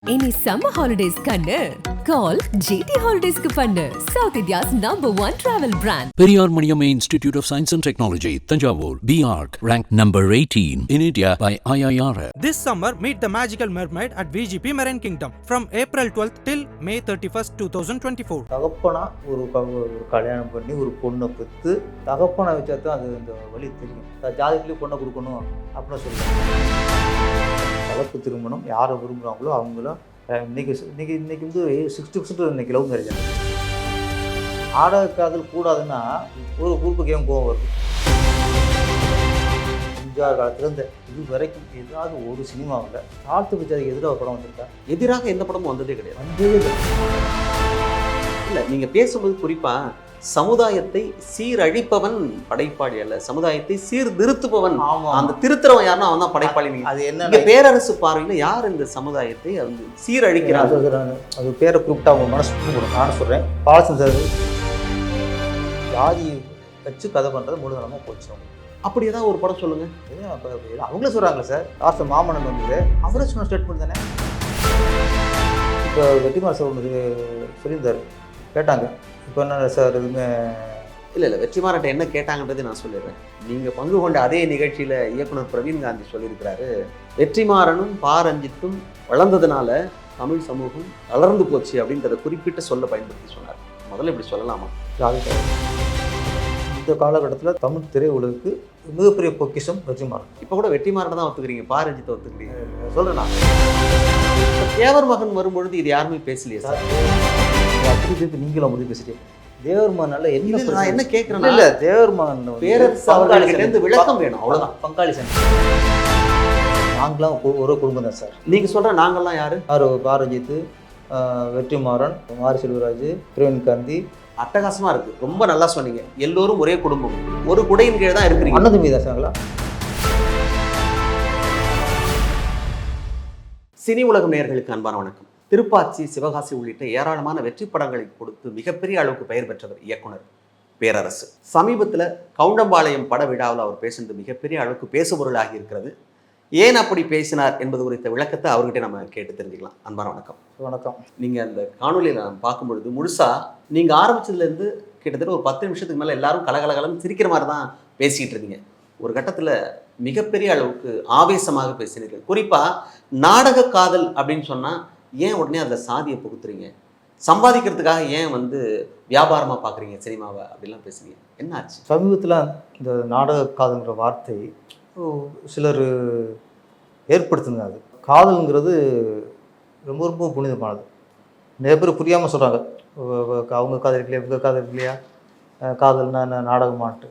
இனி summer holidays கண்ணு call GT ஹாலிடேஸ்க்கு பண்ணு. South India's #1 travel brand. Periyar Maniamma Institute of Science and Technology, Tanjavur, BArc, ranked number 18 in India by IIR. This summer, meet the magical mermaid at VGP Marine Kingdom from April 12th till May 31st, 2024. தகப்பனா ஒரு கல்யாணம் பண்ணி ஒரு பொண்ணை பெற்று தகப்பனை வச்சா தான் அது இந்த வழி தெரியும். ஜாதகத்துலேயும் பொண்ணை கொடுக்கணும் அப்படின்னு சொல்லுவாங்க. கலப்பு திருமணம் யாரை விரும்புகிறாங்களோ அவங்களும் இன்னைக்கு வந்து 60% இன்னைக்கு லவ் மேரேஜ். ஆடக காதல் கூடாதுன்னா ஒரு குரூப்புக்கு ஏன் கோவம் வருது? எம்ஜிஆர் காலத்துலேருந்து இது வரைக்கும் ஏதாவது ஒரு சினிமாவில் சாத்து பிச்சாருக்கு எதிராக படம் வந்திருக்கா? எதிராக எந்த படமும் வந்ததே கிடையாது. வந்ததே இல்லை, நீங்கள் பேசும்போது குறிப்பாக சமுதாயத்தை சீரழிப்பவன் படைப்பாளி அல்ல, சமுதாயத்தை சீர்திருத்துபவன். அந்த திருத்துறவன் யாருன்னா அவன் தான் படைப்பாளி. அது என்ன பேரரசு பார்வையில் யார் இந்த சமுதாயத்தை வந்து சீரழிக்கிறார்? அது பேரை கூப்பிட்டு அவங்க மனசு கொடுக்கணும். நான் சொல்கிறேன், பாலச்சந்தர் ஜாதி வச்சு கதை பண்ணுறது மூலதனமாக போச்சு. அப்படி ஏதாவது ஒரு படம் சொல்லுங்க. அவங்களே சொல்கிறாங்களே சார், லாஸ்ட் மாமன்னன் வந்தது அவரே சொன்ன ஸ்டேட்மெண்ட் தானே. இப்போ வெற்றிமாறன் சார் ஒன்று சொல்லியிருந்தார், கேட்டாங்க இப்போ என்ன சார் எதுவுமே இல்லை வெற்றிமாறன்ட்ட என்ன கேட்டாங்கன்றதை நான் சொல்லிடுறேன். நீங்கள் பங்கு கொண்ட அதே நிகழ்ச்சியில் இயக்குனர் பிரவீன் காந்தி சொல்லியிருக்கிறாரு, வெற்றிமாறனும் பாரஞ்சித்தும் வளர்ந்ததுனால தமிழ் சமூகம் வளர்ந்து போச்சு அப்படின்றத குறிப்பிட்ட சொல்ல பயன்படுத்தி சொன்னார். முதல்ல இப்படி சொல்லலாமா? இந்த காலகட்டத்தில் தமிழ் திரையுலகுக்கு மிகப்பெரிய பொக்கிஷம் வெற்றிமாறன். இப்போ கூட வெற்றிமாறனை தான் ஒத்துக்கிறீங்க, பாரஞ்சித்தை ஒத்துக்கிறீங்க. சொல்கிறேன் நான். தேவர் மகன் வரும்பொழுது இது யாருமே பேசலையே சார். அப்படி திருப்பி நீங்களும் முடிவு பேசிட்டீங்க. தேவர் மகனால என்ன கேட்குறேன்? இல்லை, தேவர் மகன் பேரரசு விளக்கம் வேணும், அவ்வளோதான். பங்காளி சண்டை. நாங்களாம் ஒரு குடும்பம் தான் சார். நீங்கள் சொல்கிற நாங்கள்லாம் யார்? பாரஞ்சித்து, வெற்றிமாறன், மாரி செல்வராஜ், பிரவீன் காந்தி. அட்டகாசமாக இருக்குது, ரொம்ப நல்லா சொன்னீங்க. எல்லோரும் ஒரே குடும்பம், ஒரு குடையின் கீழே தான் இருக்கிறீங்க. அண்ணன் தம்பி தான் சாங்களா? சினி உலகம் நேயர்களுக்கு அன்பான வணக்கம். திருப்பாச்சி, சிவகாசி உள்ளிட்ட ஏராளமான வெற்றி படங்களை கொடுத்து மிகப்பெரிய அளவுக்கு பெயர் பெற்றவர் இயக்குனர் பேரரசு. சமீபத்தில் கவுண்டம்பாளையம் பட விழாவில் அவர் பேசுனது மிகப்பெரிய அளவுக்கு பேசுபொருளாகி இருக்கிறது. ஏன் அப்படி பேசினார் என்பது குறித்த விளக்கத்தை அவர்கிட்ட நம்ம கேட்டு தெரிஞ்சுக்கலாம். அன்பான வணக்கம். வணக்கம். நீங்கள் அந்த காணொலியில் நான் பார்க்கும்பொழுது முழுசாக நீங்கள் ஆரம்பித்ததுலேருந்து கிட்டத்தட்ட ஒரு 10 நிமிஷத்துக்கு மேலே எல்லாரும் கலகலகலன்னு சிரிக்கிற மாதிரி தான் பேசிக்கிட்டு இருந்தீங்க. ஒரு கட்டத்தில் மிகப்பெரிய அளவுக்கு ஆவேசமாக பேசினீர்கள். குறிப்பாக நாடக காதல் அப்படின்னு சொன்னால் ஏன் உடனே அதில் சாதியை புகுத்துறீங்க? சம்பாதிக்கிறதுக்காக ஏன் வந்து வியாபாரமாக பார்க்குறீங்க சினிமாவை அப்படிலாம் பேசுறீங்க? என்ன ஆச்சு? சமீபத்தில் இந்த நாடக காதல்ங்கிற வார்த்தை சிலர் ஏற்படுத்துங்க. அது காதல்ங்கிறது ரொம்ப ரொம்ப புனிதமானது. நிறைய பேர் புரியாமல் சொல்கிறாங்க, அவங்க காதல் இல்லையா, இவங்க காதல் இல்லையா, காதல்னா என்ன, நாடகமான்ட்டு.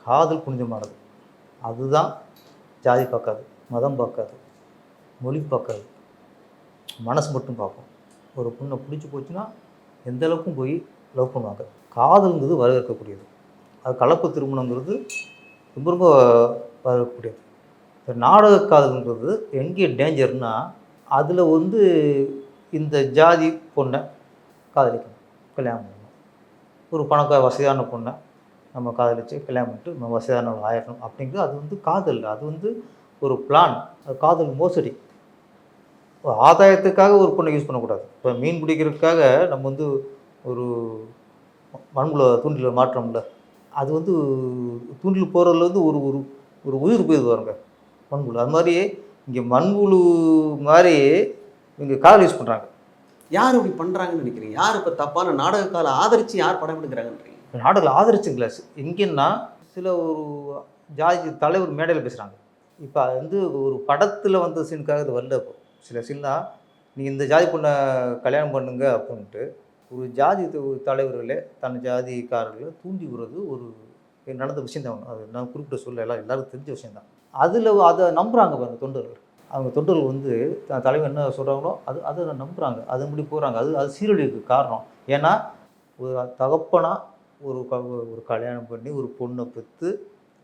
காதல் புனிதமானது. அதுதான் ஜாதி பார்க்காது, மதம் பார்க்காது, மொழி பார்க்காது, மனசு மட்டும் பார்க்கும். ஒரு பொண்ணை பிடிச்சி போச்சுன்னா எந்த அளவுக்கும் போய் லவ் பண்ணுவாங்க. காதல்ங்கிறது வரவேற்கக்கூடியது. அது கலப்பு திருமணங்கிறது ரொம்ப ரொம்ப வரவேற்கக்கூடியது. நாடக காதல்ங்கிறது எங்கே டேஞ்சர்னா, அதில் வந்து இந்த ஜாதி பொண்ணை காதலிக்கணும், கல்யாணம் பண்ணணும். ஒரு பணக்கார வசதியான பொண்ணை நம்ம காதலித்து கல்யாணம் பண்ணிட்டு நம்ம வசதியானவங்க ஆயிடணும் அப்படிங்கிறது அது வந்து காதல். அது வந்து ஒரு பிளான். அது காதல் மோசடி. ஆதாயத்துக்காக ஒரு பொண்ணை யூஸ் பண்ணக்கூடாது. இப்போ மீன் பிடிக்கிறதுக்காக நம்ம வந்து ஒரு மண்புல தூண்டில் மாற்றோம்ல, அது வந்து தூண்டில் போகிறதுல வந்து ஒரு ஒரு ஒரு உயிர் போயிடுது பாருங்க மண்புழு. அது மாதிரியே இங்கே மண்புழு மாதிரி இங்கே காதல் யூஸ் பண்ணுறாங்க. யார் இப்படி பண்ணுறாங்கன்னு நினைக்கிறீங்க? யார் இப்போ தப்பான நாடக கால ஆதரித்து யார் படம் எடுக்கிறாங்கன்றீங்க? நாடகம் ஆதரிச்சுங்களா எங்கன்னா சில ஒரு ஜாதி தலைவர் மேடையில் பேசுகிறாங்க. இப்போ அது வந்து ஒரு படத்தில் வந்த சீனுக்காக இது வரல. இப்போ சில சீன்னா நீங்கள் இந்த ஜாதி பொண்ணை கல்யாணம் பண்ணுங்க அப்படின்ட்டு ஒரு ஜாதி தலைவர்களே தன் ஜாதிக்காரர்களை தூண்டி விடுறது ஒரு நடந்த விஷயந்தான். அது நான் குறிப்பிட்ட சொல்ல எல்லாருக்கும் தெரிஞ்ச விஷயந்தான். அதில் அதை நம்புகிறாங்க பாருங்க தொண்டர்கள். அவங்க தொண்டர்கள் வந்து தலைவர் என்ன சொல்கிறாங்களோ அதை நம்புகிறாங்க, அதன்படி போகிறாங்க. அது சீரழிவுக்கு காரணம். ஏன்னா ஒரு தகப்பனாக ஒரு கல்யாணம் பண்ணி ஒரு பொண்ணை பெற்று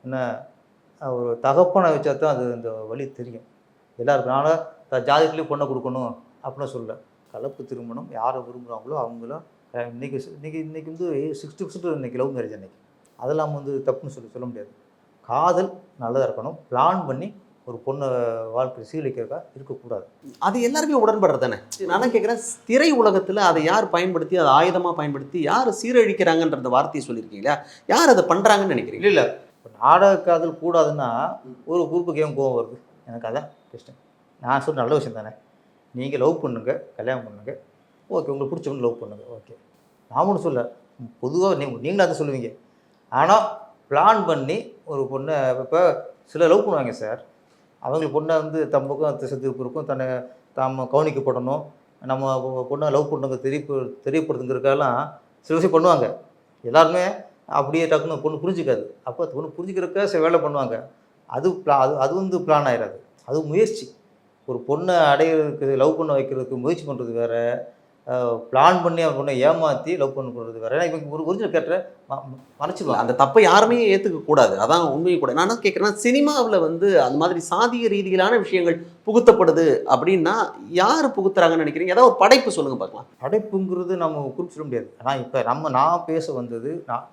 என்ன ஒரு தகப்பனை வச்சா தான் அது இந்த வழி தெரியும் எல்லாருக்கும். ஆனால் ஜாதிக்குள்ளேயே பொண்ணை கொடுக்கணும் அப்படின்னு சொல்ல. கலப்பு திருமணம் யாரை விரும்புகிறாங்களோ அவங்களும் இன்னைக்கு வந்து 60% இன்னைக்கு லவ் மேரேஜ். அன்றைக்கி அதெல்லாம் வந்து தப்புன்னு சொல்ல முடியாது. காதல் நல்லதாக இருக்கணும், பிளான் பண்ணி ஒரு பொண்ணை வாழ்க்கை சீரழிக்கிறதா இருக்கக்கூடாது. அது எல்லாருமே உடன்படுறது தானே. நான் கேட்குறேன், திரை உலகத்தில் அதை யார் பயன்படுத்தி, அதை ஆயுதமாக பயன்படுத்தி யார் சீரழிக்கிறாங்கன்ற வார்த்தையை சொல்லியிருக்கீங்களா? யார் அதை பண்ணுறாங்கன்னு நினைக்கிறீங்க? இல்லை இப்போ நாடக காதல் கூடாதுன்னா ஒரு குரூப்புக்கு ஏன் கோவம் வருது? எனக்கு அதான் கஷ்டம். நான் சொல்ல நல்ல விஷயம் தானே. நீங்கள் லவ் பண்ணுங்க, கல்யாணம் பண்ணுங்க, ஓகே, உங்களுக்கு பிடிச்சவங்க லவ் பண்ணுங்க, ஓகே. நான் ஒன்று சொல்ல, பொதுவாக நீங்களும் அதை சொல்லுவீங்க. ஆனால் பிளான் பண்ணி ஒரு பொண்ணை இப்போ சில லவ் பண்ணுவாங்க சார். அவங்களுக்கு பொண்ணை வந்து தம் பக்கம் திருப்பு இருக்கும், தன்னை தாம் கவனிக்கப்படணும், நம்ம பொண்ணை லவ் பண்ணுங்க தெரியப்படுத்துங்கிறதுக்கெல்லாம் சில விஷயம் பண்ணுவாங்க. எல்லாருமே அப்படியே டக்குன்னு பொண்ணு புரிஞ்சிக்காது. அப்போ பொண்ணு புரிஞ்சுக்கிறதுக்காக சில வேலை பண்ணுவாங்க. அது அது வந்து பிளான் ஆகிடாது. அது முயற்சி. ஒரு பொண்ணை அடையிறதுக்கு, லவ் பண்ண வைக்கிறதுக்கு முயற்சி பண்ணுறது வேறு, பிளான் பண்ணி அவன் பொண்ணை ஏமாற்றி லவ் பண்ண பண்ணுறது வேறு. ஏன்னா இவங்க ஒரு ஒரிஜினல் கேரக்டரை மறைச்சிடலாம். அந்த தப்பை யாருமே ஏற்றுக்க கூடாது. அதான் உண்மையும் கூட. நான் என்ன கேட்குறேன்னா, சினிமாவில் வந்து அந்த மாதிரி சாதிய ரீதியிலான விஷயங்கள் புகுத்தப்படுது அப்படின்னா யார் புகுத்துறாங்கன்னு நினைக்கிறீங்க? ஏதாவது ஒரு படைப்பு சொல்லுங்க பார்க்கலாம். படைப்புங்கிறது நம்ம குறிப்பிட சொல்ல முடியாது. ஆனால் இப்போ நான் பேச வந்தது, நான்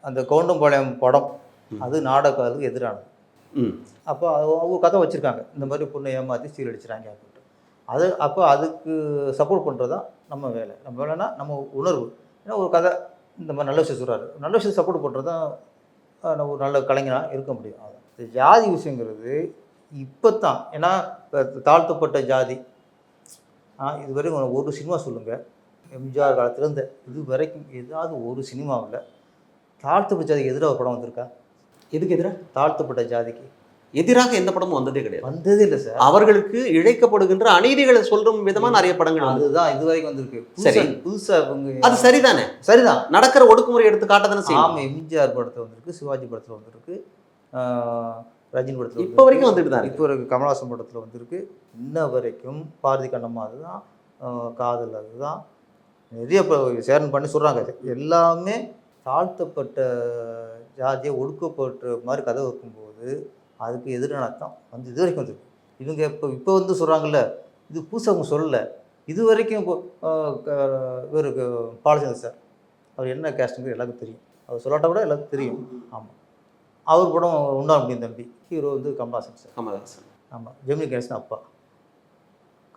அந்த கவுண்டம்பாளையம் படம் அது நாடகம் எதிரானது. அப்போ அவங்க கதை வச்சுருக்காங்க, இந்த மாதிரி பொண்ணை ஏமாற்றி சீரழிச்சிட்டாங்க அப்படின்ட்டு. அப்போ அதுக்கு சப்போர்ட் பண்ணுறது தான் நம்ம வேலை. நம்ம வேலைன்னா நம்ம உணர்வு. ஏன்னா ஒரு கதை இந்த மாதிரி நல்ல விஷயம் சொல்கிறாரு, நல்ல விஷயம் சப்போர்ட் பண்ணுறது தான் நம்ம ஒரு நல்ல கலைஞனாக இருக்க முடியும். அதான் ஜாதி விஷயங்கிறது இப்போ தான். ஏன்னா இப்போ தாழ்த்தப்பட்ட ஜாதி இது வரைக்கும் ஒரு சினிமா சொல்லுங்கள், எம்ஜிஆர் காலத்துலேருந்து இது வரைக்கும் ஏதாவது ஒரு சினிமாவில் தாழ்த்தப்பட்ட ஜாதிக்கு எதிராக படம் வந்திருக்கா? எதுக்கு எதிராக? தாழ்த்தப்பட்ட ஜாதிக்கு எதிராக எந்த படமும் வந்ததே கிடையாது. வந்ததே இல்லை சார். அவர்களுக்கு இழைக்கப்படுகின்ற அநீதிகளை சொல்லும் விதமா நிறைய படங்கள் அதுதான் இது வரைக்கும் வந்திருக்கு. சரி, புதுசா அது சரிதானே? சரிதான். நடக்கிற ஒடுக்குமுறை எடுத்து காட்டதானே செய்யும். ஆமாம், எம்ஜிஆர் படத்தில் வந்திருக்கு, சிவாஜி படத்தில் வந்திருக்கு, ரஜினி படத்தில் இப்போ வரைக்கும் வந்துட்டு தான். இப்போ வரைக்கும் கமல்ஹாசன் படத்தில் வந்திருக்கு. இன்ன வரைக்கும் பாரதி கண்ணம்மா அதுதான், காதல் அதுதான், நிறைய இப்போ சேரன் பண்ணி சொல்கிறாங்க. எல்லாமே தாழ்த்தப்பட்ட ஜாதியை ஒடுக்கப்பட்ட மாதிரி கதை வைக்கும்போது அதுக்கு எதிரான தான் வந்து இது வரைக்கும் வந்துருக்கு. இவங்க இப்போ வந்து சொல்கிறாங்கல்ல, இது புதுசாக அவங்க சொல்லலை. இது வரைக்கும் இப்போ இவருக்கு பாலச்சந்தர் சார், அவர் என்ன கேஸ்ட்டுங்கிறது எல்லாருக்கும் தெரியும். அவர் சொல்லாட்ட கூட எல்லாருக்கும் தெரியும். ஆமாம், அவர் படம் உண்டால் முடியும் தம்பி, ஹீரோ வந்து கமல்ஹாசன் சார். கமல்ஹாசன். ஆமாம், ஜெமினி கணேசன் அப்பா,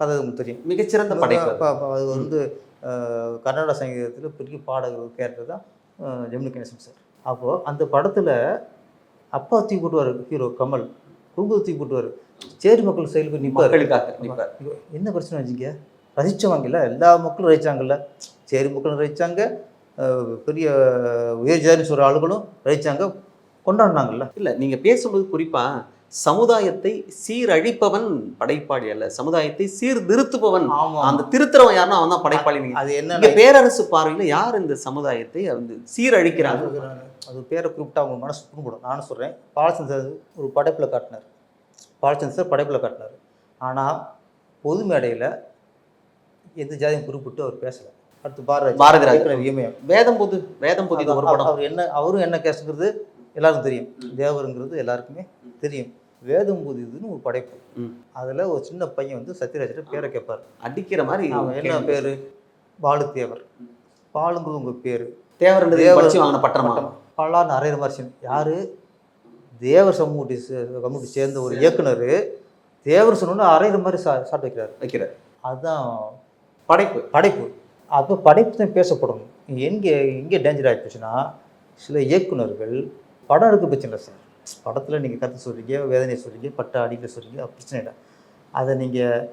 கதை தெரியும். மிகச்சிறந்த படைப்பு. அது வந்து கர்நாடக சங்கீதத்தில் பெரிய பாடகர் கேரக்டர் தான் ஜெமினி கணேசன் சார். அப்போது அந்த படத்தில் அப்பா தூக்கி போட்டுவார் ஹீரோ கமல், குடும்பத்தை தூக்கி போட்டுவார், சேரி மக்கள் செயலுக்கு நிற்பார். என்ன பிரச்சனை வச்சுங்க, ரசித்தவாங்கல்ல, எல்லா மக்களும் ரசித்தாங்கல்ல, சேரி மக்களும் ரசித்தாங்க, பெரிய உயர் ஜாதின்னு சொல்கிற ஆளுகளும் ரசித்தாங்க, கொண்டாடினாங்கல்ல. இல்லை, நீங்கள் பேசும்போது குறிப்பாக சமுதாயத்தை சீரழிப்பவன் படைப்பாளி அல்ல, சமுதாயத்தை சீர்திருத்துபவன். அந்த திருத்துறவன் யாருன்னா அவன் தான் படைப்பாளி. அது என்ன பேரரசு பார்வையில் யார் இந்த சமுதாயத்தை வந்து சீரழிக்கிறாங்க? அது பேரை குறிப்பிட்டா அவங்க மனசு புண்படும். நானும் சொல்கிறேன், பாலச்சந்தர் ஒரு படைப்பில் காட்டினார், பாலச்சந்தர் படைப்பில் காட்டினார். ஆனால் பொது மேடையில் எந்த ஜாதியும் குறிப்பிட்டு அவர் பேசலை. அடுத்து பாரதிராஜ் வேதம் பொது ஒரு படம். அவரும் என்ன கேஸ்ட்ங்கிறது எல்லாருக்கும் தெரியும், தேவருங்கிறது எல்லாருக்குமே தெரியும். வேதம் புதிதுன்னு ஒரு படைப்பு, அதில் ஒரு சின்ன பையன் வந்து சத்யராஜ்கிட்ட பேரை கேட்பார், அடிக்கிற மாதிரி. அவன் என்ன பேர்? பாலு தேவர். பாலுங்கிறது உங்கள் பேர்? தேவர் வாங்கின பட்டமா பல்லான்னு அறையிற மாதிரி. யார்? தேவர் கம்யூனிட்டி சேர்ந்த ஒரு இயக்குனர் தேவர் சொன்னோன்னு அறையிற மாதிரி சாப்பிட்டு வைக்கிறார். அதுதான் படைப்பு. அப்போ படைப்பு தான் பேசப்படணும். எங்கே டேஞ்சர் ஆகிடுச்சுன்னா, சில இயக்குனர்கள் படம் எடுக்க பிரச்சனை இல்லை சார், படத்தில் நீங்கள் கருத்து சொல்கிறீங்க, வேதனையை சொல்கிறீங்க, பட்ட அடியில் சொல்கிறீங்க, பிரச்சனை இல்லை. அதை நீங்கள்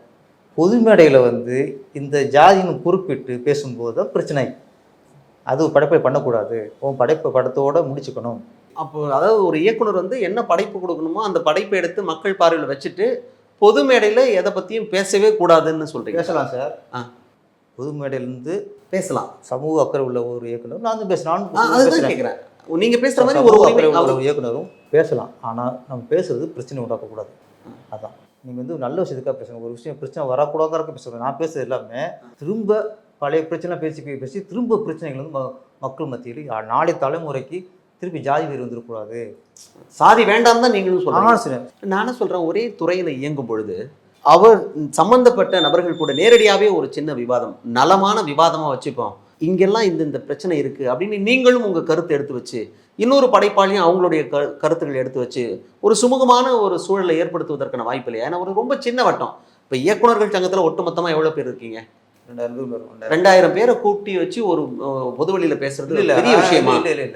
பொது மேடையில் வந்து இந்த ஜாதின்னு குறிப்பிட்டு பேசும்போது தான் பிரச்சனை. அது படைப்பை பண்ணக்கூடாது, உன் படைப்பை படத்தோடு முடிச்சுக்கணும். அப்போ அதாவது ஒரு இயக்குனர் வந்து என்ன படைப்பு கொடுக்கணுமோ அந்த படைப்பை எடுத்து மக்கள் பார்வையில் வச்சுட்டு பொது மேடையில் எதை பற்றியும் பேசவே கூடாதுன்னு சொல்கிறீங்க. பேசலாம் சார், பொது மேடையிலேருந்து பேசலாம். சமூக அக்கறை உள்ள ஒரு இயக்குனர் நான் பேசுகிறேன், கேட்குறேன். நீங்கள் பேசுகிற மாதிரி ஒரு இயக்குனரும் பேசலாம். ஆனால் நம்ம பேசுகிறது பிரச்சனை உண்டாக்கக்கூடாது. அதான் நீங்கள் வந்து நல்ல விஷயத்துக்காக பேசணும். ஒரு விஷயம் பிரச்சனை வரக்கூடாதுக்காக பேசுகிறேன். நான் பேசுறது எல்லாமே திரும்ப பழைய பிரச்சனை பேசி திரும்ப பிரச்சனைகள் வந்து மக்கள் மத்தியில் நாளை தலைமுறைக்கு திருப்பி ஜாதி வேறு வந்துடக்கூடாது, சாதி வேண்டாம் தான் நீங்களும் சொல்கிறேன். நானும் சொல்கிறேன், ஒரே துறையில் இயங்கும் பொழுது அவர் சம்பந்தப்பட்ட நபர்கள் கூட நேரடியாகவே ஒரு சின்ன விவாதம், நலமான விவாதமாக வச்சுப்போம், இங்கெல்லாம் இந்த பிரச்சனை இருக்கு அப்படின்னு நீங்களும் உங்க கருத்தை எடுத்து வச்சு இன்னொரு படைப்பாளியும் அவங்களுடைய கருத்துக்களை எடுத்து வச்சு ஒரு சுமூகமான ஒரு சூழலை ஏற்படுத்துவதற்கான வாய்ப்பு இல்லையா? ஏன்னா ஒரு ரொம்ப சின்ன வட்டம். இப்போ இயக்குநர்கள் சங்கத்துல ஒட்டுமொத்தமா எவ்வளவு பேர் இருக்கீங்க? 2000 பேரை கூட்டி வச்சு ஒரு பொதுவெளியில பேசுறது பெரிய விஷயமா? இல்லை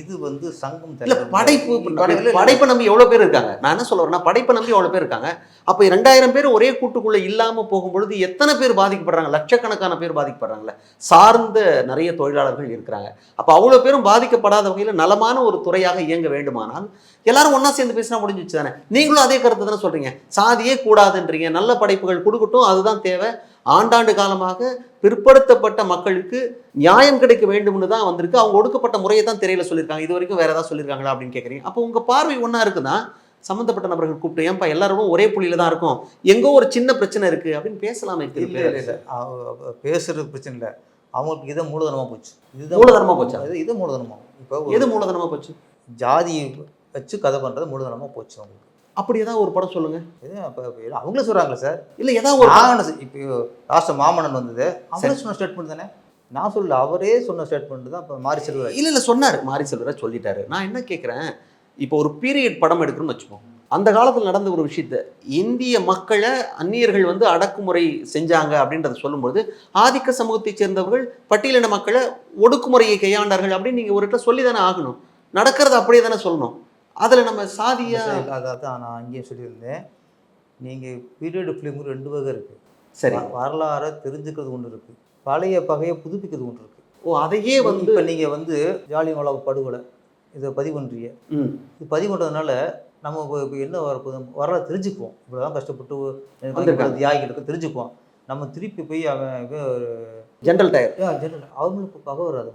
இது வந்து சங்கம் இல்ல படைப்பை நம்பி எவ்வளவு பேர் இருக்காங்க. நான் என்ன சொல்ல வரேன்னா படைப்பை நம்பி எவ்வளவு பேர் இருக்காங்க. அப்ப 2000 பேர் ஒரே கூட்டுக்குள்ள இல்லாம போகும்பொழுது எத்தனை பேர் பாதிக்கப்படுறாங்க? லட்சக்கணக்கான பேர் பாதிக்கப்படுறாங்கல்ல. சார்ந்த நிறைய தொழிலாளர்கள் இருக்கிறாங்க. அப்ப அவ்வளவு பேரும் பாதிக்கப்படாத வகையில நலமான ஒரு துறையாக இயங்க வேண்டுமானால் எல்லாரும் ஒன்னா சேர்ந்து பேசினா முடிஞ்சிச்சு தானே. நீங்களும் அதே கருத்து தானே சொல்றீங்க. சாதியே கூடாதுன்றீங்க. நல்ல படைப்புகள் கொடுக்கட்டும், அதுதான் தேவை. ஆண்டாண்டு காலமாக பிற்படுத்தப்பட்ட மக்களுக்கு நியாயம் கிடைக்க வேண்டும்னு தான் வந்திருக்கு. அவங்க ஒடுக்கப்பட்ட முறையை தான் திரையில சொல்லியிருக்காங்க. இது வரைக்கும் வேற ஏதாவது சொல்லியிருக்காங்களா அப்படின்னு கேட்குறீங்க. அப்போ உங்க பார்வை ஒன்றா இருக்குதான் சம்மந்தப்பட்ட நபர்கள் கூப்பிட்டு ஏன்ப்பா எல்லாரும் ஒரே புள்ளியில தான் இருக்கும், எங்கோ ஒரு சின்ன பிரச்சனை இருக்கு அப்படின்னு பேசலாமே. இல்லை பேசுறது பிரச்சனை இல்லை. அவங்களுக்கு இதை மூலதனமாக போச்சு. இதுதான் மூலதனமாக போச்சு. இது மூலதனமாக இப்போ எது மூலதனமாக போச்சு? ஜாதி வச்சு கதை பண்ணுறது மூலதனமாக போச்சு அவங்களுக்கு. அப்படி ஏதாவது ஒரு படம் சொல்லுங்க. அவங்களே சொல்கிறாங்களே சார். இல்லை ஏதாவது ஒரு இப்போ லாஸ்ட் மாமன்னன் வந்தது அவங்களே சொன்ன ஸ்டேட்மெண்ட் தானே. நான் சொல்லல, அவரே சொன்ன ஸ்டேட்மெண்ட் தான். இப்போ மாரி செல்வராஜ் இல்லை சொன்னார். மாரி செல்வராஜ் சொல்லிட்டாரு. நான் என்ன கேட்குறேன், இப்போ ஒரு பீரியட் படம் எடுக்கணும்னு வச்சுப்போம். அந்த காலத்தில் நடந்த ஒரு விஷயத்த இந்திய மக்களை அந்நியர்கள் வந்து அடக்குமுறை செஞ்சாங்க அப்படின்றத சொல்லும்போது ஆதிக்க சமூகத்தை சேர்ந்தவர்கள் பட்டியலின மக்களை ஒடுக்குமுறையை கையாண்டார்கள் அப்படின்னு நீங்கள் ஒரு இடத்துல சொல்லி தானே ஆகணும். நடக்கிறது அப்படியே தானே சொல்லணும். அதில் நம்ம சாதியா அதான் நான் அங்கேயும் சொல்லியிருந்தேன். நீங்கள் பீரியட் ஃபிலிம் 2 வகை இருக்குது. சரி, வரலாறை தெரிஞ்சுக்கிறது ஒன்று இருக்குது, பழைய பகையை புதுப்பிக்கிறது ஒன்று இருக்குது. அதையே வந்து இப்போ நீங்கள் வந்து ஜாலியன்வாலா படுகொலை இதை பதிவு பண்ணுறீங்க. இது பதிவு பண்ணுறதுனால நம்ம இப்போ என்ன வரலாறு தெரிஞ்சுக்குவோம். இவ்வளோ தான் கஷ்டப்பட்டு தியாகிகளுக்கு தெரிஞ்சுக்குவோம். நம்ம திருப்பி போய் அவன் ஜென்ரல் டயர் அவங்களுக்கு பகை வராது.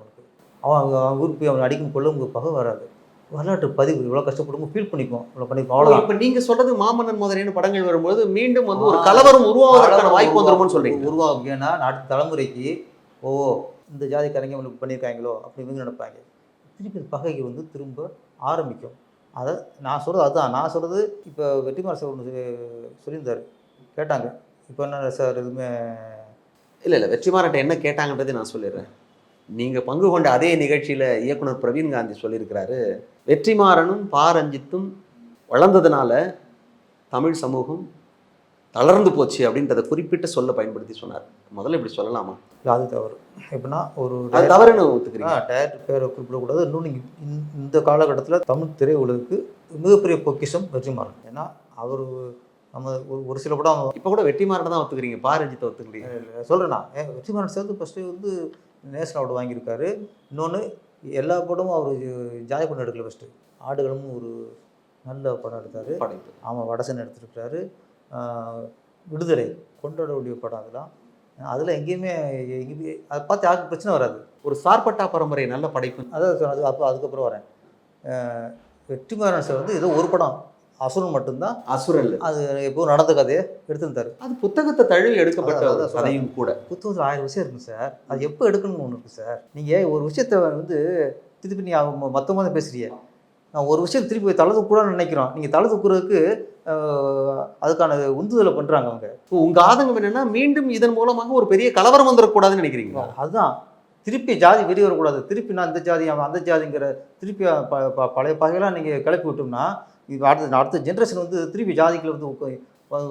அவன் ஊருக்கு போய் அவனை அடிக்கும் கொள்ள உங்களுக்கு பகை வராது. வரலாற்று பதிவு இவ்வளோ கஷ்டப்படும் ஃபீல் பண்ணிக்குவோம். இவ்வளோ பண்ணிப்போம், அவ்வளோதான். இப்போ நீங்கள் சொல்கிறது மாமன்னன் முதலியான படங்கள் வரும்போது மீண்டும் வந்து ஒரு கலவரம் உருவாவதற்கான வாய்ப்பு வந்துருமோன்னு சொல்கிறீங்க. உருவாகும். ஏன்னா அடுத்த தலைமுறைக்கு இந்த ஜாதிக்காரங்க அவங்களுக்கு பண்ணியிருக்காங்களோ அப்படின்னு நினைப்பாங்க. திருப்பி பகைக்கு வந்து திரும்ப ஆரம்பிக்கும். அதை நான் சொல்கிறது அதுதான். நான் சொல்கிறது இப்போ வெற்றிமாறன் சார் ஒன்று சொல்லியிருந்தார், கேட்டாங்க. இப்போ என்ன சார் எதுவுமே இல்லை வெற்றிமாறன்ட்ட என்ன கேட்டாங்கன்றதை நான் சொல்லிடுறேன். நீங்கள் பங்கு கொண்ட அதே நிகழ்ச்சியில் இயக்குனர் பிரவீன் காந்தி சொல்லியிருக்கிறாரு, வெற்றிமாறனும் பாரஞ்சித்தும் வளர்ந்ததுனால தமிழ் சமூகம் தளர்ந்து போச்சு அப்படின்றத குறிப்பிட்ட சொல்ல பயன்படுத்தி சொன்னார். முதல்ல இப்படி சொல்லலாமா? இல்லை, அது தவறு. எப்படின்னா ஒரு தவறுன்னு ஒத்துக்கிறீங்க. டேரக்டர் பேரை குறிப்பிடக்கூடாது. இன்னும் நீங்கள் இந்த காலகட்டத்தில் தமிழ் திரையுலகுக்கு மிகப்பெரிய பொக்கிஷம் வெற்றிமாறன். ஏன்னா அவர் நம்ம ஒரு சில படம் இப்போ கூட வெற்றிமாறனை தான் ஒத்துக்கிறீங்க, பாரஞ்சித்தை ஒத்துக்கிறீங்க. சொல்கிறேன்னா வெற்றிமாறன் சேர்ந்து ஃபஸ்ட்டு வந்து நேஷனல் அவார்டு வாங்கியிருக்காரு. இன்னொன்று எல்லா படமும் அவர் ஜாதி படம் எடுக்கல. ஃபஸ்ட்டு ஆடுகளும் ஒரு நல்ல படம் எடுத்தார். ஆமாம், வடசன் எடுத்துருக்கிறாரு. விடுதலை கொண்டாடக்கூடிய படம் அதெல்லாம். அதில் எங்கேயுமே அதை பார்த்து யாருக்கும் பிரச்சனை வராது. ஒரு சார்பட்டா பரம்பரை நல்ல படைப்பு. அதாவது அதுக்கப்புறம் வரேன். வெற்றிமாறன் சார் வந்து ஏதோ ஒரு படம் அசுரன் மட்டும்தான். அசுரல் அது எப்போ நடந்த கதையை எடுத்துருந்தாரு. அது புத்தகத்தை தழுவி எடுக்கப்பட்ட கதையும் கூட. புத்தகத்தில் 1000 விஷயம் இருக்குங்க சார். அது எப்போ எடுக்கணும்னு ஒன்று இருக்குது சார். நீங்கள் ஒரு விஷயத்தை வந்து திருப்பி நீ மொத்தமாக தான் பேசுகிறீங்க. நான் ஒரு விஷயம் திருப்பி தலை தூக்கூடான்னு நினைக்கிறோம். நீங்கள் தலை தூக்குறதுக்கு அதுக்கான உந்துதலை பண்ணுறாங்க அவங்க. உங்கள் ஆதங்கம் என்னென்னா மீண்டும் இதன் மூலமாக ஒரு பெரிய கலவரம் வந்துடக்கூடாதுன்னு நினைக்கிறீங்களா? அதுதான். திருப்பி ஜாதி வெளியே வரக்கூடாது. திருப்பி நான் இந்த ஜாதி அவன் அந்த ஜாதிங்கிற திருப்பி பழைய பகையெல்லாம் நீங்கள் கிளப்பி விட்டோம்னா இப்போ அடுத்த ஜென்ரேஷன் வந்து திருப்பி ஜாதிக்குள்ள வந்து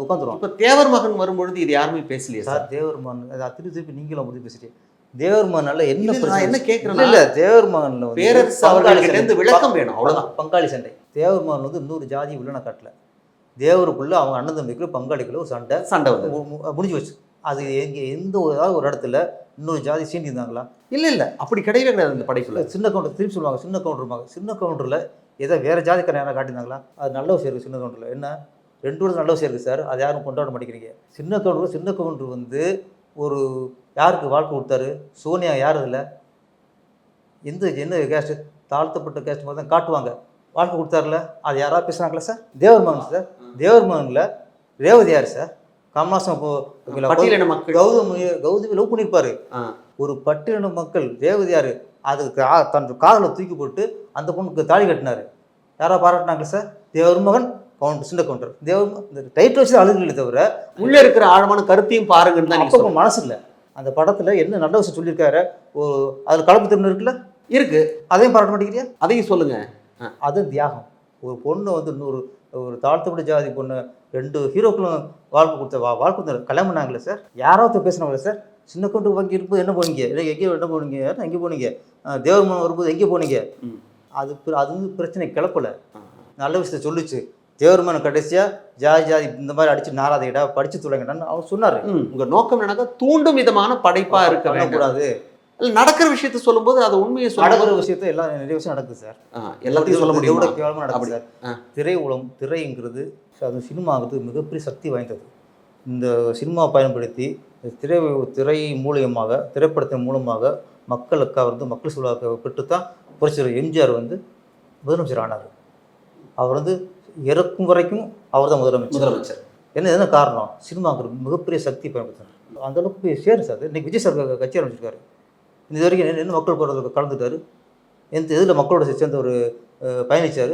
உட்காந்துரும். இப்போ தேவர் மகன் வரும்பொழுது இது யாருமே பேசலையே சார். தேவர் மகன் திருப்பி நீங்களும் பற்றி பேசுகிறீங்க. தேவர் மகன்ல என்ன கேட்குறேன் இல்லை, தேவர் மகன்ல பேரரசு அவர்களிடம் விளக்கம் வேணும், அவ்வளோதான். பங்காளி சண்டை. தேவர் மகன் வந்து இன்னொரு ஜாதி உள்ளன காட்டல. தேவருக்குள்ள அவங்க அண்ணன் தம்பிக்குள்ள பங்காளிக்குள்ள ஒரு சண்டை வந்து முடிஞ்சு வச்சு. அது எந்த ஒரு இடத்துல இன்னொரு ஜாதி சீண்டிருந்தாங்களா? இல்லை அப்படி கிடையவே கிடையாது. அந்த படைப்புல சின்ன கவுண்டர் திருப்பி சொல்லுவாங்க. சின்ன கவுண்டருமாங்க. சின்ன கவுண்டரில் ஏதோ வேறு ஜாதிக்காரன் யாராவது காட்டியிருந்தாங்களா? அது நல்ல விஷயம் இருக்குது. சின்ன கவுண்டரில் என்ன 2 வருஷம் நல்ல விஷயம் இருக்குது சார். அது யாரும் கொண்டாட மாட்டேங்கிறீங்க. சின்ன கவுண்டர் வந்து ஒரு யாருக்கு வாழ்க்கை கொடுத்தாரு? சோனியா யார்? அதில் என்ன கேஸ்ட்டு? தாழ்த்தப்பட்ட கேஸ்ட் மாதிரி தான் காட்டுவாங்க. வாழ்க்கை கொடுத்தாருல, அது யாராவது பேசுகிறாங்களா சார்? தேவர் மகன் சார். தேவர் மகனில் ரேவதி யார் சார்? கமலாசம் கௌதமி லவ் பண்ணியிருப்பாரு. ஒரு பட்டியலின மக்கள் ரேவதி யார்? அதுக்கு தன் காதலை தூக்கி போட்டு அந்த பொண்ணுக்கு தாலி கட்டினாரு. யாராவது பாராட்டினாங்களா சார்? தேவர் மகன் சின்ன கவுண்டர். தேவர் இந்த டைட்டில் வச்சு அழுகுங்களே தவிர உள்ளே இருக்கிற ஆழமான கருத்தையும் பாருங்கன்னு தான். அப்போ மனசு இல்லை. அந்த படத்தில் என்ன நல்ல விஷயம் சொல்லியிருக்காரு, அதில் கலப்பு திறன் இருக்குல்ல, இருக்கு, அதையும் பாராட்ட மாட்டேங்கிறியா? அதையும் சொல்லுங்க. அது தியாகம். ஒரு பொண்ணு வந்து இன்னொரு ஒரு தாழ்த்தப்பட்ட ஜாதி பொண்ணு 2 ஹீரோக்களும் வாழ்க்கை கொடுத்த கல்யாணம் பண்ணாங்களே சார், யாராவது பேசினாங்களே சார்? சின்ன கொண்டு வங்கி இருக்கும்போது என்ன போனீங்க, இல்லை எங்கே என்ன போனீங்க, எங்கே போனீங்க, தேவர்மன் வரும்போது எங்கே போனீங்க, அது வந்து பிரச்சனை கிளப்பலை, நல்ல விஷயத்த சொல்லிச்சு. தேவர்மன் கடைசியாக ஜாதி இந்த மாதிரி அடிச்சு நாராதையிடா படிச்சு துளைங்கடான்னு அவர் சொன்னார். உங்கள் நோக்கம் என்னக்கா தூண்டும் விதமான படைப்பாக இருக்க வேண்டக்கூடாது. நடக்கிற விஷயத்த சொல்லும்போது அது உண்மையை நடக்கிற விஷயத்த எல்லாம் நிறைய விஷயம் நடக்குது சார். எல்லாத்தையும் சொல்ல முடியும். எவ்வளோ கேவலமாக நடக்குது சார். திரைங்கிறது அது சினிமாங்கிறது மிகப்பெரிய சக்தி வாய்ந்தது. இந்த சினிமா பயன்படுத்தி திரை மூலியமாக, திரைப்படத்தின் மூலமாக மக்களுக்காக வந்து மக்கள் செல்வாக்க பெற்று தான் புரட்சியாளர் எம்ஜிஆர் வந்து முதலமைச்சர் ஆனார். அவர் வந்து இறக்கும் வரைக்கும் அவர் தான் முதலமைச்சர். என்ன காரணம்? சினிமாங்கிறது மிகப்பெரிய சக்தி பயன்படுத்தினார். அந்தளவுக்கு போய் சேரும் சார். இன்றைக்கி விஜய் சார் கட்சி ஆரம்பிச்சிருக்காரு. இது வரைக்கும் என்ன மக்கள் போகிறதுக்கு கலந்துட்டார், எதில் மக்களோட சேர்ந்து ஒரு பயணித்தார்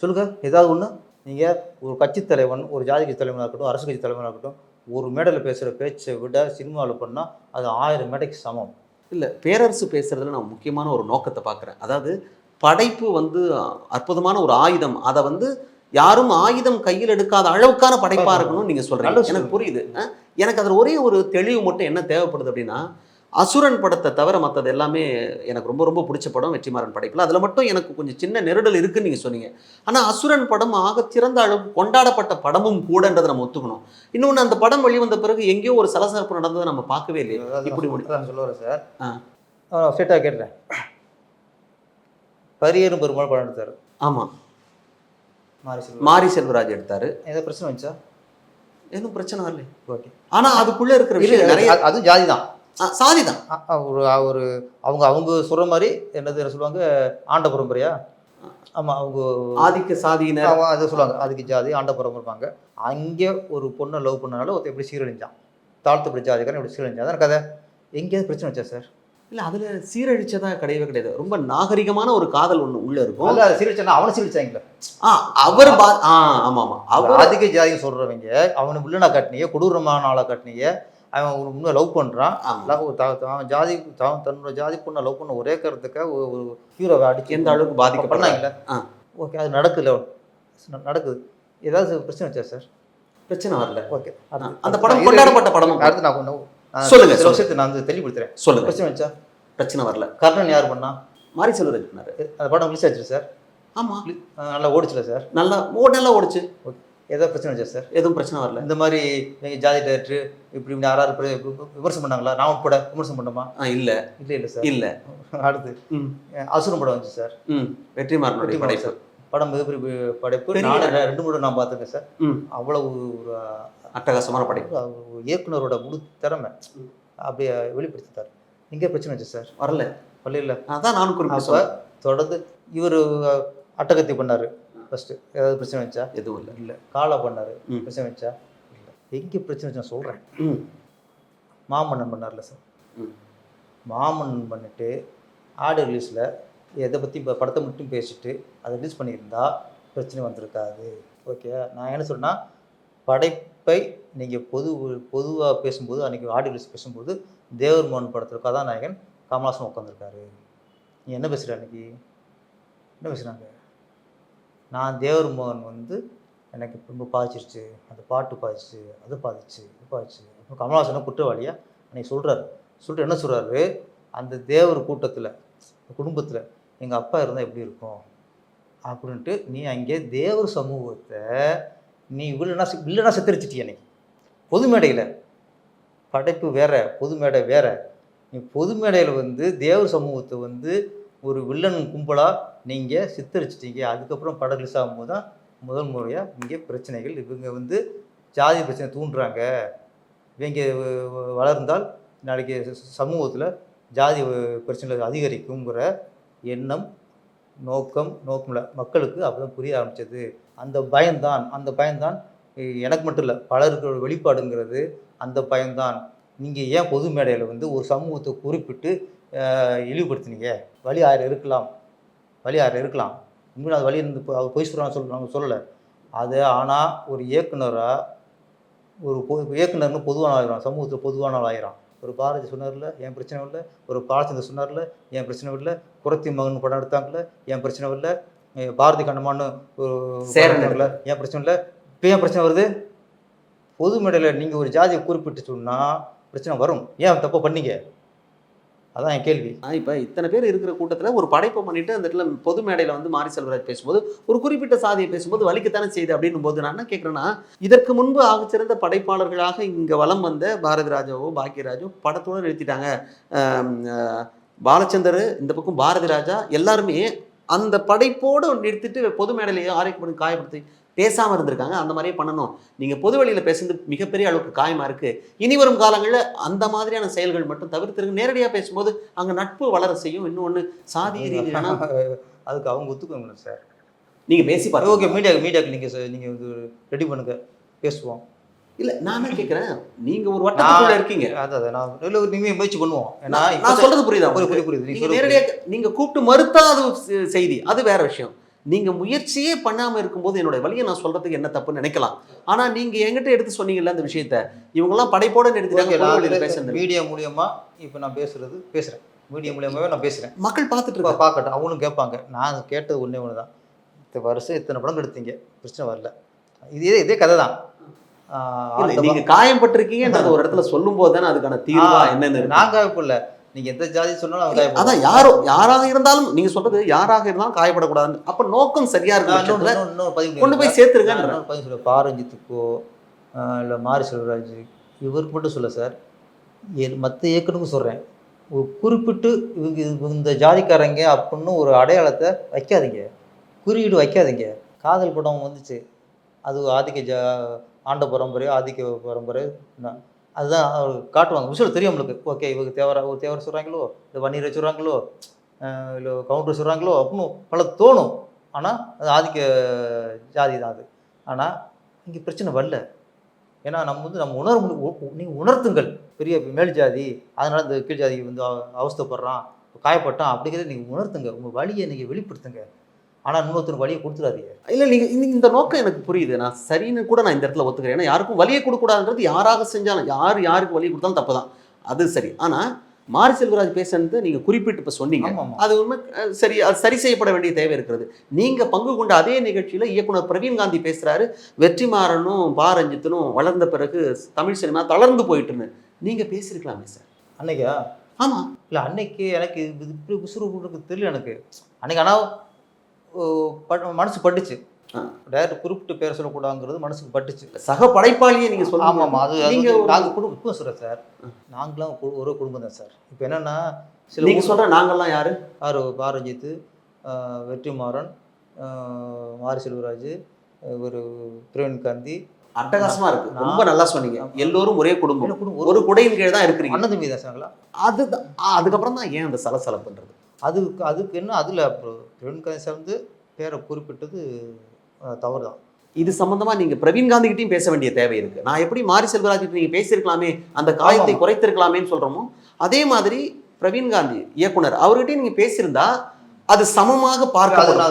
சொல்லுங்கள். ஏதாவது ஒன்று நீங்கள் ஒரு கட்சி தலைவன், ஒரு ஜாதி கட்சி தலைவனாக இருக்கட்டும், அரசு கட்சி தலைவனாக இருக்கட்டும், ஒரு மேடையில் பேசுகிற பேச்சை விட சினிமாவில் பண்ணால் அது 1000 மேடைக்கு சமம். இல்லை, பேரரசு பேசுகிறதுல நான் முக்கியமான ஒரு நோக்கத்தை பார்க்குறேன். அதாவது படைப்பு வந்து அற்புதமான ஒரு ஆயுதம், அதை வந்து யாரும் ஆயுதம் கையில் எடுக்காத அளவுக்கான படைப்பாக இருக்கணும்னு நீங்கள் சொல்கிறீங்க. எனக்கு புரியுது. எனக்கு அதில் ஒரே ஒரு தெளிவு மட்டும் என்ன தேவைப்படுது அப்படின்னா, அசுரன் படத்தை தவிர மற்றது எல்லாமே எனக்கு ரொம்ப ரொம்ப பிடிச்ச படம் வெற்றிமாறன் படைப்பில். அதில் மட்டும் எனக்கு கொஞ்சம் சின்ன நெருடல் இருக்குன்னு நீங்கள் சொன்னீங்க. ஆனால் அசுரன் படம் ஆகச்சிறந்த அளவு கொண்டாடப்பட்ட படமும் கூடன்றதை நம்ம ஒத்துக்கணும். இன்னொன்று, அந்த படம் வெளிவந்த பிறகு எங்கேயோ ஒரு சலசலப்பு நடந்ததை நம்ம பார்க்கவே இல்லையே. இப்படி சொல்லுவார் சார். ஸ்ட்ரெயிட்டாக கேட்டுறேன். பரியேறும் பெருமாள் படம் எடுத்தார். ஆமாம், மாரி செல்வராஜ் எடுத்தார். ஏதோ பிரச்சனை வந்துச்சா? எதுவும் பிரச்சனை வரல. ஓகே. ஆனால் அதுக்குள்ளே இருக்கிற விஷயம் நிறைய, அது ஜாதி தான், சாதி தான். ஒரு அவங்க சொல்கிற மாதிரி என்னது சொல்லுவாங்க, ஆண்ட பரம்பரையா? ஆமாம், அவங்க ஆதிக்க சாதியினர் அதை சொல்லுவாங்க, ஆதிக்க ஜாதி ஆண்ட பரம்பரை இருப்பாங்க. அங்கே ஒரு பொண்ணை லவ் பண்ணனால ஒருத்தர் எப்படி சீரழிஞ்சான், தாழ்த்தப்பட்ட ஜாதிக்காரன் எப்படி சீரழிஞ்சான், அதான் கதை. எங்கேயாவது பிரச்சனை வச்சா சார்? இல்லை, அதில் சீரழிச்சதா கிடையவே கிடையாது. ரொம்ப நாகரிகமான ஒரு காதல் ஒன்று உள்ளே இருக்கும். இல்லை, சீரழிச்சானா அவனை சீரழிச்சாங்களே. அவர் ஆமாம் ஆமாம், அவர் ஆதிக்க ஜாதின்னு சொல்கிறவங்க அவனை வில்லனா காட்டினீங்க, கொடூரமான ஆளாக காட்டினீங்க. அவன் ஒரு முன்னே லவ் பண்ணுறான், ஜாதி தன்னோட ஜாதி பொண்ணை லவ் பண்ண ஒரே கருத்துக்காக ஒரு ஹீரோவை அடிச்சு எந்த அளவுக்கு பாதிக்கப்பட்டாங்களே. ஓகே, அது நடக்குது. ஏதாவது பிரச்சனை வச்சா சார்? பிரச்சனை வரல. ஓகே, அந்த படம் கொண்டாடப்பட்ட படம். அடுத்து நான் ஒன்று சொல்லுங்க, சில விஷயத்தை நான் வந்து தெளிவுபடுத்துறேன். சொல்லுங்க. பிரச்சனை வச்சா? பிரச்சனை வரல. கர்ணன் யார் பண்ணா? மாரி செல்வராஜ் பண்ணாரு. அந்த படம் ரிலீஸ் ஆச்சு சார். ஆமாம், நல்லா ஓடிச்சுல சார்? நல்லா ஓடிச்சு. ஓகே, ஏதாவது பிரச்சனை வச்சா சார்? எதுவும் பிரச்சனை வரல. இந்த மாதிரி நீங்கள் ஜாதி டேரக்டர் இப்படி யாராவது விமர்சனம் பண்ணாங்களா? நான் உட்பட விமர்சனம் பண்ணோமா? இல்லை இல்லை இல்லை சார், இல்லை. அடுத்து அசுரன் படம் வந்துச்சு சார். வெற்றிமாறனுடைய படைப்பு படம் மிகப்பெரிய படைப்பு. 2 முறை நான் பார்த்துருக்கேன் சார். அவ்வளவு ஒரு அட்டகாசமான படைப்பு. இயக்குனரோட முழு திறமை அப்படியே வெளிப்படுத்திட்டார். எங்கே பிரச்சனை வச்சு சார்? வரல. இல்லை, அதான் நானும் குறிப்பிட்ட. தொடர்ந்து இவர் அட்டகத்தி பண்ணார். ஃபஸ்ட்டு ஏதாவது பிரச்சனை வச்சா? எதுவும் இல்லை. இல்லை. காலா பண்ணார், பிரச்சனை வச்சா? இல்லை. எங்கே பிரச்சனை வச்சு நான் சொல்கிறேன். மாமன்னன் பண்ணார்ல சார். மாமன்னன் பண்ணிவிட்டு ஆடியோ ரிலீஸில் எதை பற்றி இப்போ படத்தை மட்டும் பேசிட்டு அதை ரிலீஸ் பண்ணியிருந்தா பிரச்சனை வந்திருக்காது. ஓகே, நான் என்ன சொன்னால், படைப்பை நீங்கள் பொதுவாக பேசும்போது, அன்றைக்கி ஆடியோ ரிலீஸ் பேசும்போது தேவர்மோகன் படத்தில் கதாநாயகன் கமல்ஹாசன் உட்காந்துருக்காரு. நீ என்ன பேசுகிற? அன்றைக்கி என்ன பேசுகிறாங்க? நான் தேவர்மோகன் வந்து எனக்கு ரொம்ப பாதிச்சிருச்சு, அந்த பாட்டு பாதிச்சு, அது பாதிச்சு, இது பாதிச்சு. அப்போ கமல்ஹாசனை குற்றவாளியாக அன்றைக்கி சொல்கிறாரு. சொல்லிட்டு என்ன சொல்கிறாரு, அந்த தேவர் கூட்டத்தில் குடும்பத்தில் எங்கள் அப்பா இருந்தால் எப்படி இருக்கும் அப்படின்ட்டு, நீ அங்கே தேவர் சமூகத்தை நீ வில்லனா சித்தரிச்சிட்டிய. அன்னைக்கு பொது மேடையில் படைப்பு வேற, பொது மேடை வேற. நீ பொது மேடையில் வந்து தேவர் சமூகத்தை வந்து ஒரு வில்லன் கும்பலாக நீங்கள் சித்தரிச்சிட்டீங்க. அதுக்கப்புறம் படம் ரிலீஸ் ஆகும்போது தான் முதல் முறையாக இங்கே பிரச்சனைகள். இவங்க வந்து ஜாதி பிரச்சனை தூண்டுறாங்க, இவங்க வளர்ந்தால் நாளைக்கு சமூகத்தில் ஜாதி பிரச்சனைகள் அதிகரிக்குங்கிற எண்ணம் நோக்கமில்ல மக்களுக்கு அப்போ தான் புரிய ஆரம்பித்தது. அந்த பயம்தான் எனக்கு மட்டும் இல்லை, பலருக்கு வெளிப்பாடுங்கிறது அந்த பயம்தான். நீங்கள் ஏன் பொது மேடையில் வந்து ஒரு சமூகத்தை குறிப்பிட்டு இழிவுபடுத்தினீங்க? வழி 1000 இருக்கலாம், இன்னும் அது வழி இருந்து அவர் பொய் சொல்கிறான்னு நாங்கள் சொல்லலை அது. ஆனால் ஒரு இயக்குனர்னு பொதுவான ஆகிறான், சமூகத்தில் பொதுவான ஆகிறான். ஒரு பாரதி சொன்னார்ல என் பிரச்சனை இல்லை, ஒரு பாலச்சந்தர் சொன்னார்ல என் பிரச்சனை இல்லை, குரத்தி மகன் படம் எடுத்தாங்கல்ல என் பிரச்சனை இல்லை, பாரதி கண்ணமான்னு ஒரு சேரன்ல என் பிரச்சனை இல்லை. இப்போ ஏன் பிரச்சனை வருது? பொது மேடையில் நீங்கள் ஒரு ஜாதியை குறிப்பிட்டு சொன்னால் பிரச்சனை வரும். ஏன் தப்பு பண்ணீங்க? அதான் என் கேள்வி. இப்போ இத்தனை பேர் இருக்கிற கூட்டத்தில் ஒரு படைப்பை பண்ணிட்டு அந்த இடத்துல பொது மேடையில் வந்து மாரி செல்வராஜ் பேசும்போது ஒரு குறிப்பிட்ட சாதியை பேசும்போது வலிக்கத்தானே செய்யுது அப்படின்னும் போது நான் என்ன கேட்குறேன்னா, இதற்கு முன்பு ஆகச்சிறந்த படைப்பாளர்களாக இங்கே வலம் வந்த பாரதி ராஜாவோ பாக்கியராஜோ படத்தோடு நிறுத்திட்டாங்க. பாலச்சந்தர் இந்த பக்கம் பாரதி ராஜா எல்லாருமே அந்த படைப்போடு நிறுத்திட்டு பொது மேடையிலேயே ஆரோக்கியப்படும் காயப்படுத்தி பேசாமல் இருந்திருக்காங்க. அந்த மாதிரியே பண்ணணும். நீங்கள் பொது வழியில் பேசுறது மிகப்பெரிய அளவுக்கு காயமாக இருக்குது. இனி வரும் காலங்களில் அந்த மாதிரியான செயல்கள் மட்டும் தவிர்த்து நேரடியாக பேசும்போது அங்கே நட்பு வளர செய்யும். இன்னொன்று சாதிய ரீதியான அதுக்கு அவங்க ஒத்துக்கோங்க சார். நீங்கள் பேசி பாருங்க. ஓகே, மீடியாவுக்கு நீங்கள் இது ரெடி பண்ணுங்க, பேசுவோம். இல்லை நான் என்ன கேட்குறேன், நீங்கள் ஒரு வட்டத்துக்குள்ள இருக்கீங்க. அதான் நான் இல்லை நீங்கள் முயற்சி பண்ணுவோம். நான் சொல்கிறது புரியுதா? புரியுது. நீங்கள் நேரடியாக நீங்கள் கூப்பிட்டு மறுத்தா அது செய்தி, அது வேற விஷயம். நீங்கள் முயற்சியே பண்ணாமல் இருக்கும்போது என்னுடைய வழியை நான் சொல்கிறதுக்கு என்ன தப்புன்னு நினைக்கலாம். ஆனால் நீங்கள் என்கிட்ட எடுத்து சொன்னீங்கல்ல அந்த விஷயத்த, இவங்கெல்லாம் படைப்போடு நிறுத்திட்டாங்க. மீடியா மூலியமாக இப்போ நான் பேசுகிறேன். மீடியா மூலியமாகவே நான் பேசுகிறேன். மக்கள் பார்த்துட்டு பார்க்கட்டும், அவங்களும் கேட்பாங்க. நான் கேட்டது ஒன்றே ஒன்று தான். இந்த வருஷம் இத்தனை படம் எடுத்தீங்க, பிரச்சனை வரல. இதே கதை தான். நீங்கள் காயப்பட்டிருக்கீங்கன்றது ஒரு இடத்துல சொல்லும் போது தானே அதுக்கான தீர்வா என்னன்னு. நாங்கள் இப்போ இல்லை, நீங்கள் எந்த ஜாதி சொன்னாலும் அதான் யாராக இருந்தாலும் நீங்கள் சொல்றது யாராக இருந்தாலும் காயப்படக்கூடாது. அப்போ நோக்கம் சரியா இருக்கு, கொண்டு போய் சேர்த்துருங்க. பாரஞ்சித்துக்கோ இல்லை மாரி செல்வராஜ் இவருக்கு மட்டும் சொல்ல சார், மற்ற இயக்குனருக்கும் சொல்கிறேன். ஒரு குறிப்பிட்டு இவங்க இந்த ஜாதிக்காரங்க அப்படின்னு ஒரு அடையாளத்தை வைக்காதீங்க, குறியீடு வைக்காதீங்க. காதல் படம் வந்துச்சு, அது ஆண்ட பரம்பரை ஆதிக்க பரம்பரை அதுதான் அவர் காட்டுவாங்க. விஷயம் தெரியும் நம்மளுக்கு. ஓகே, இவங்க தேவரை சொல்கிறாங்களோ, இல்லை வன்னியரை சொல்கிறாங்களோ, இல்லை கவுண்டர் சொல்கிறாங்களோ அப்படின்னு பல தோணும். ஆனால் அது ஆதிக்க ஜாதி தான் அது. ஆனால் இங்கே பிரச்சனை வரல. ஏன்னா நம்ம உணர முடியும். நீங்கள் உணர்த்துங்கள், பெரிய மேல் ஜாதி அதனால் இந்த கீழ் ஜாதி வந்து அவஸ்தைப்படுறான், காயப்பட்டான் அப்படிங்கிறத நீங்கள் உணர்த்துங்க. உங்கள் வழியை நீங்கள் வெளிப்படுத்துங்க. ஆனால் இன்னொருத்தர் வழியை கொடுத்துடாதீங்க. இல்லை, நீங்கள் இந்த நோக்கம் எனக்கு புரியுது. நான் சரின்னு கூட நான் இந்த இடத்துல ஒத்துக்கிறேன். ஏன்னா யாருக்கும் வழியை கொடுக்கூடாதுன்றது யாராக செஞ்சாலும், யாருக்கு வழி கொடுத்தாலும் தப்பு தான், அது சரி. ஆனால் மாரி செல்வராஜ் பேசுறது நீங்கள் குறிப்பிட்டு இப்போ சொன்னீங்க, அது உண்மை சரி. அது சரி செய்யப்பட வேண்டிய தேவை இருக்கிறது. நீங்கள் பங்கு கொண்ட அதே நிகழ்ச்சியில் இயக்குனர் பிரவீன் காந்தி பேசுகிறாரு, வெற்றிமாறனும் பாரஞ்சித்தனும் வளர்ந்த பிறகு தமிழ் சினிமா தளர்ந்து போயிட்டுன்னு நீங்கள் பேசியிருக்கலாமே சார் அன்னைக்கா? ஆமாம், இல்லை அன்னைக்கு எனக்கு இது இப்படி விசுறுக்கு தெரியல எனக்கு அன்னைக்கு. ஆனால் மனசு பட்டுச்சு. டைரக்ட் குறிப்பிட்டு பேர் சொல்லக்கூடாதுங்கிறது மனசுக்கு பட்டுச்சு. சக படைப்பாளியை நீங்கள் சொல்லுங்க. ஆமாம், அது நாங்கள் குடும்பம் இப்போ சொல்கிறேன் சார். நாங்களாம் ஒரு குடும்பம் தான் சார். இப்போ என்னென்னா சில நீங்கள் சொல்கிற நாங்கள்லாம் யார்? பாரஞ்சித்து, வெற்றிமாறன், மாரி செல்வராஜ், ஒரு பிரவீன் காந்தி. அட்டகாசமாக இருக்குது, ரொம்ப நல்லா சொன்னீங்க. எல்லோரும் ஒரே குடும்பம், ஒரு குடையின் கீழே தான் இருக்கிறீங்க. அண்ணன் தம்பி தான் சாங்களா? அதுக்கப்புறம் தான் ஏன் அந்த சலசலப்புன்றது? அதுக்கு என்ன, அதில் பிரவீன் காந்தி சேர்ந்து பேரை குறிப்பிட்டது தவறு தான். இது சம்பந்தமா நீங்க பிரவீன் காந்தி கிட்டையும் பேச வேண்டிய தேவை இருக்கு. நான் எப்படி மாரி செல்வராஜ் கிட்ட நீங்க பேசியிருக்கலாமே, அந்த காயத்தை குறைத்திருக்கலாமேன்னு சொல்றோமோ, அதே மாதிரி பிரவீன் காந்தி இயக்குனர் அவர்கிட்டயும் நீங்க பேசியிருந்தா அது சமமாக பார்க்க.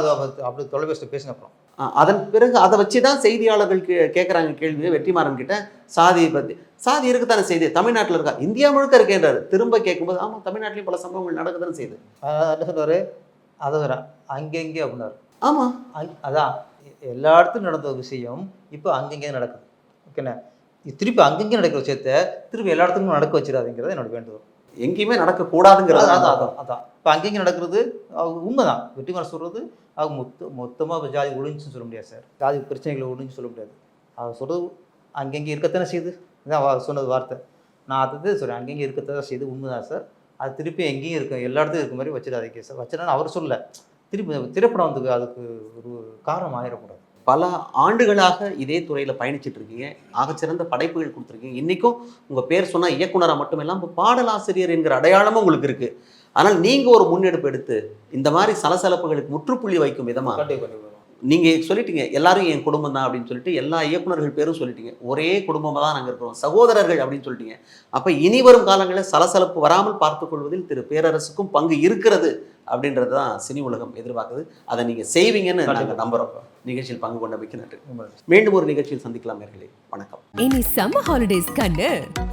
அப்படி தொலைபேசியில் பேசின அப்புறம் அதன் பிறகு அதை வச்சுதான் செய்தியாளர்கள் கேட்குறாங்க கேள்வி. வெற்றிமாறன் கிட்ட சாதியை பத்தி, சாதி இருக்குதானே செய்தி, தமிழ்நாட்டில் இருக்கா, இந்தியா முழுக்க இருக்கேன்றாரு. திரும்ப கேட்கும்போது ஆமாம் தமிழ்நாட்டிலையும் பல சம்பவங்கள் நடக்குதானே செய்யுது. என்ன சொல்றாரு, அதை வர அங்கெங்கே அப்படின்னாரு. ஆமாம், அதான் எல்லா இடத்துலையும் நடந்த விஷயம் இப்போ அங்கங்கே நடக்குது. ஓகேண்ணா, திருப்பி அங்கங்கே நடக்கிற விஷயத்த திருப்பி எல்லா இடத்துக்கும் நடக்க வச்சிடாதுங்கிறது என்னோட வேண்டுதல். எங்கேயுமே நடக்கக்கூடாதுங்கிறது. அதான் இப்போ அங்கங்கே நடக்கிறது உண்மைதான். வெற்றிமாறன் சொல்கிறது அவங்க மொத்தமாக ஜாதி ஒழிஞ்சுன்னு சொல்ல முடியாது சார். ஜாதி பிரச்சனைகளை ஒழிஞ்சு சொல்ல முடியாது. அவர் சொல்கிறது அங்கங்கே இருக்கத்தானே செய்யுது. இதான் அவர் சொன்னது வார்த்தை. நான் அதை சொல்கிறேன், அங்கங்கே இருக்கத்தான் செய்யுது, உண்மைதான் சார். அது திருப்பி எங்கேயும் இருக்கும், எல்லா இடத்துக்கும் இருக்க மாதிரி வச்சிடாதீங்க சார். வச்சிடா அவர் சொல்ல, திருப்பி திரைப்படம் வந்து அதுக்கு ஒரு காரணம் ஆகிடக்கூடாது. பல ஆண்டுகளாக இதே துறையில் பயணிச்சுட்டு இருக்கீங்க, ஆகச்சிறந்த படைப்புகள் கொடுத்துருக்கீங்க. இன்றைக்கும் உங்கள் பேர் சொன்னால் இயக்குனராக மட்டும் இல்லாமல் பாடலாசிரியர் என்கிற அடையாளமும் உங்களுக்கு இருக்குது. ஆனால் நீங்கள் ஒரு முன்னெடுப்பு எடுத்து இந்த மாதிரி சலசலப்புகளுக்கு முற்றுப்புள்ளி வைக்கும் விதமாக நீங்கள் சொல்லிட்டீங்க, எல்லாரும் என் குடும்பம் தான் அப்படின்னு சொல்லிட்டு எல்லா இயக்குனர்கள் பேரும் சொல்லிட்டீங்க. ஒரே குடும்பமாக தான் நாங்கள் இருக்கிறோம், சகோதரர்கள் அப்படின்னு சொல்லிட்டீங்க. அப்போ இனி வரும் காலங்களில் சலசலப்பு வராமல் பார்த்துக்கொள்வதில் திரு பேரரசுக்கும் பங்கு இருக்கிறது அப்படின்றது தான் சினி உலகம் எதிர்பார்க்குது. அதை நீங்கள் செய்வீங்கன்னு நாங்கள் நம்புகிறோம். நிகழ்ச்சியில் பங்கு கொண்டமைக்கு நன்றி. மீண்டும் ஒரு நிகழ்ச்சியில் சந்திக்கலாம் நேயர்களே. வணக்கம். இனி சம்மர் ஹாலிடேஸ் கண்ணு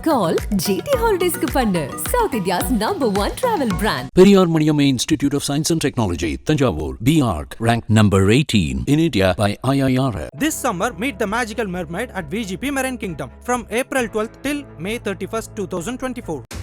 கால் GT ஹாலிடேஸ்க்கு பண்ணு. South India's #1 travel brand. Periyar Maniamma Institute of Science and Technology, Tanjavur, BARC, ranked number 18 in India by IIR. This summer, meet the magical mermaid at VGP Marine Kingdom from April 12th till May 31st, 2024.